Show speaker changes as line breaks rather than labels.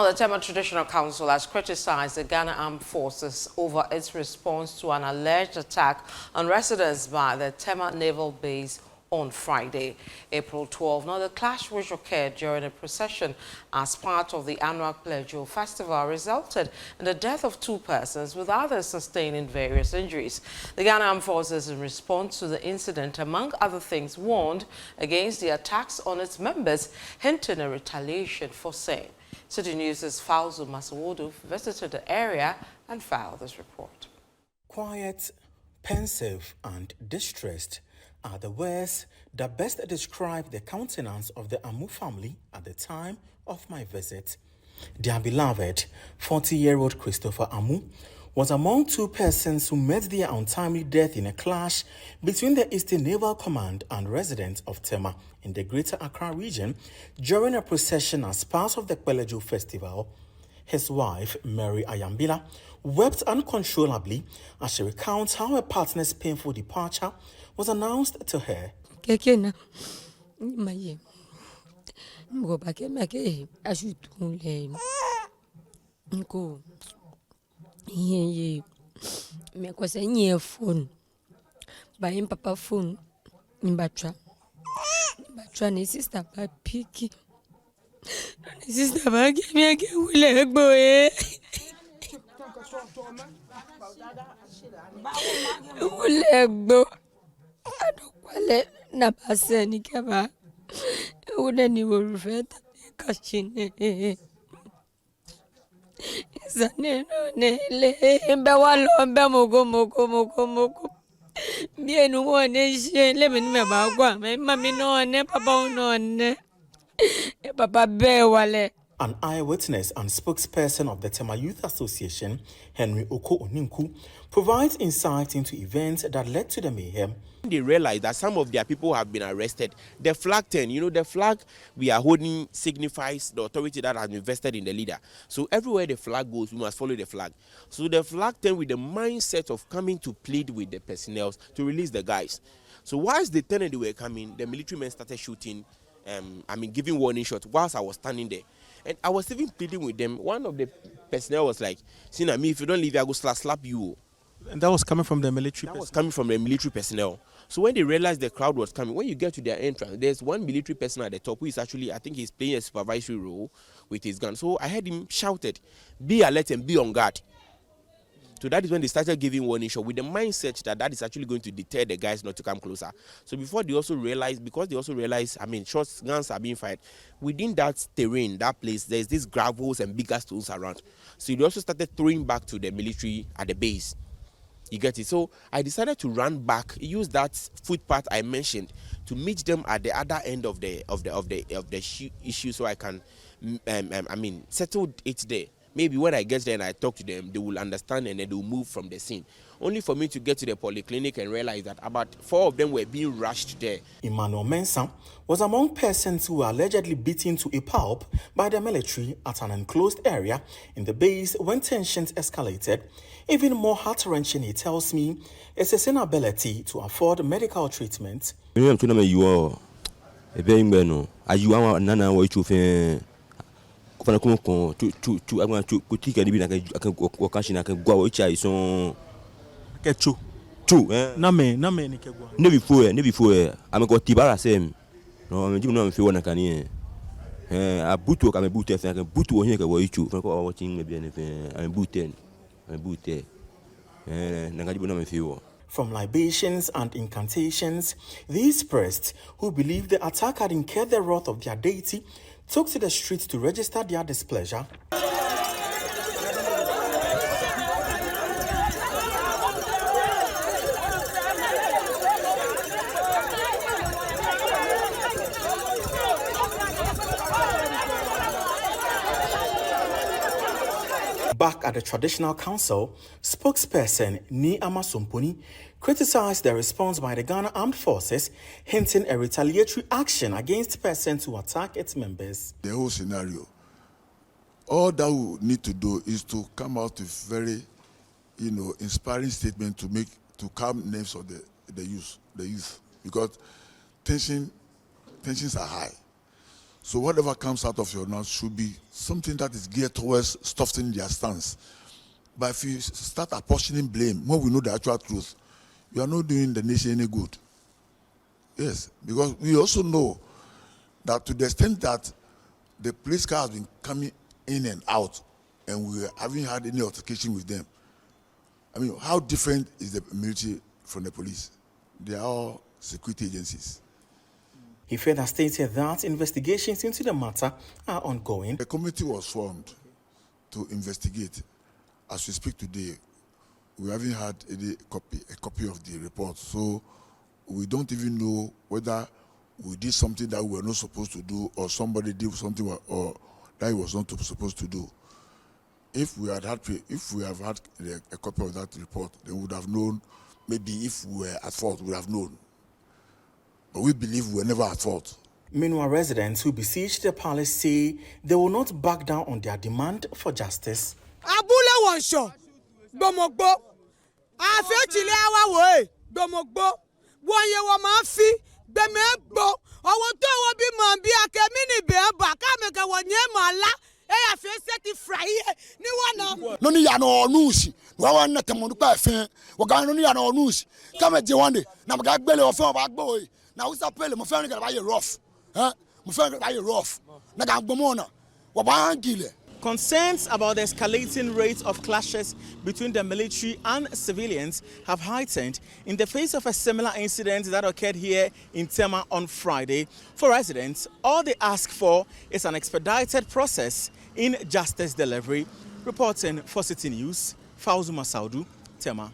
The Tema Traditional Council has criticized the Ghana Armed Forces over its response to an alleged attack on residents by the Tema Naval Base on Friday, April 12. Now, the clash, which occurred during a procession as part of the annual Kpelejoo festival, resulted in the death of 2 persons, with others sustaining various injuries. The Ghana Armed Forces, in response to the incident, among other things, warned against the attacks on its members, hinting a retaliation for same. Citi News' Fauzu Masawodu visited the area and filed this report.
Quiet, pensive, and distressed are the words that best describe the countenance of the Amu family at the time of my visit. Their beloved 40-year-old Christopher Amu was among 2 persons who met their untimely death in a clash between the Eastern Naval Command and residents of Tema in the Greater Accra region during a procession as part of the Kpelejoo festival. His wife, Mary Ayambila, wept uncontrollably as she recounts how her partner's painful departure was announced to her.
Papa phone Mbatra ni sister ba piki ni sister ba get wule gbo wule gbo adokwale na base ni keba wule ni wo rufeta kashine zane no ne le mbe walo mbe mogo An
eyewitness and spokesperson of the Tema Youth Association, Henry Oko Oninku, provides insight into events that led to the mayhem.
They realize that some of their people have been arrested. The flag 10, the flag we are holding signifies the authority that has invested in the leader. So everywhere the flag goes, we must follow the flag. So the flag 10 with the mindset of coming to plead with the personnel to release the guys. So whilst the 10 they were coming, the military men started shooting, giving warning shots whilst I was standing there. And I was even pleading with them. One of the personnel was like, "Sina me, if you don't leave, I go slap you."
And that was coming from the military
personnel? That was coming from the military personnel. So when they realized the crowd was coming, when you get to their entrance, there's one military person at the top who is actually, I think he's playing a supervisory role with his gun. So I heard him shouted, "Be alert and be on guard." So that is when they started giving warning shot with the mindset that is actually going to deter the guys not to come closer. So before they also realized, shots, guns are being fired. Within that terrain, that place, there's these gravels and bigger stones around. So they also started throwing back to the military at the base. You get it? So I decided to run back, use that footpath I mentioned to meet them at the other end of the issue, so I can, settle it there. Maybe when I get there and I talk to them, they will understand and then they will move from the scene. Only for me to get to the polyclinic and realize that about 4 of them were being rushed there.
Emmanuel Mensah was among persons who were allegedly beaten to a pulp by the military at an enclosed area in the base when tensions escalated. Even more heart-wrenching, he tells me, is his inability to afford medical treatment.
I'm going to critique and I can go which I saw. Never before. I'm going to Tibara same. No, I'm doing nothing for one. I can I boot work. I'm a boot. I can boot one here. Watching maybe anything. I'm booted.
From libations and incantations, these priests, who believed the attack had incurred the wrath of their deity, took to the streets to register their displeasure. Back at the Traditional Council, spokesperson Ni Amasomponi criticized the response by the Ghana Armed Forces, hinting a retaliatory action against persons who attack its members.
The whole scenario, all that we need to do is to come out with very, inspiring statement to calm nerves of the youth, because tensions are high. So whatever comes out of your mouth should be something that is geared towards softening their stance. But if you start apportioning blame when we know the actual truth, you are not doing the nation any good. Yes, because we also know that to the extent that the police car has been coming in and out, and we haven't had any altercation with them. I mean, how different is the military from the police? They are all security agencies.
He further stated that investigations into the matter are ongoing.
A committee was formed to investigate. As we speak today, we haven't had a copy of the report, so we don't even know whether we did something that we were not supposed to do, or somebody did something or that he was not supposed to do. If we have had a copy of that report, then we would have known. Maybe if we were at fault, we would have known. But we believe we were never at fault.
Meanwhile, residents who besieged the palace say they will not back down on their demand for justice.
Abúlé wọ̀nṣọ̀ gbọmọgbó àfẹ́tìlẹ̀ àwáwò gbọmọgbó wọ̀nyẹ wọ́n máa fi gbẹmẹ́gbó ọwọ́ tó wọ́n bí mọ̀ bí akẹ́mí níbẹ̀ bà káàmìkẹ́ wọ́n yẹn mọ̀ ọ́lá ẹ̀yà fẹ́ ti fura yẹ ní wọ́n náà.
Noni yà nọ ọ̀nùsì wọ́n wà ní tẹ̀mọ̀ nípa ẹ̀fín wọ́n kàn noni yà nọ ọ̀nùsì káàmì jẹ́ wọ́n dé nà mo kà gbélé ọ̀fẹ́ ọ̀bà gbọ́ wọ̀nyí nà awúsá pẹ́lẹ̀ mo fẹ́ ní kàdà bá yẹ rough mo fẹ́ ní kàdà bá yẹ rough nà kà gbọ́mọ́ ọ̀nà wọ́n bá ń gilẹ̀.
Concerns about the escalating rate of clashes between the military and civilians have heightened in the face of a similar incident that occurred here in Tema on Friday. For residents, all they ask for is an expedited process in justice delivery. Reporting for Citi News, Fauzuma Saudu, Tema.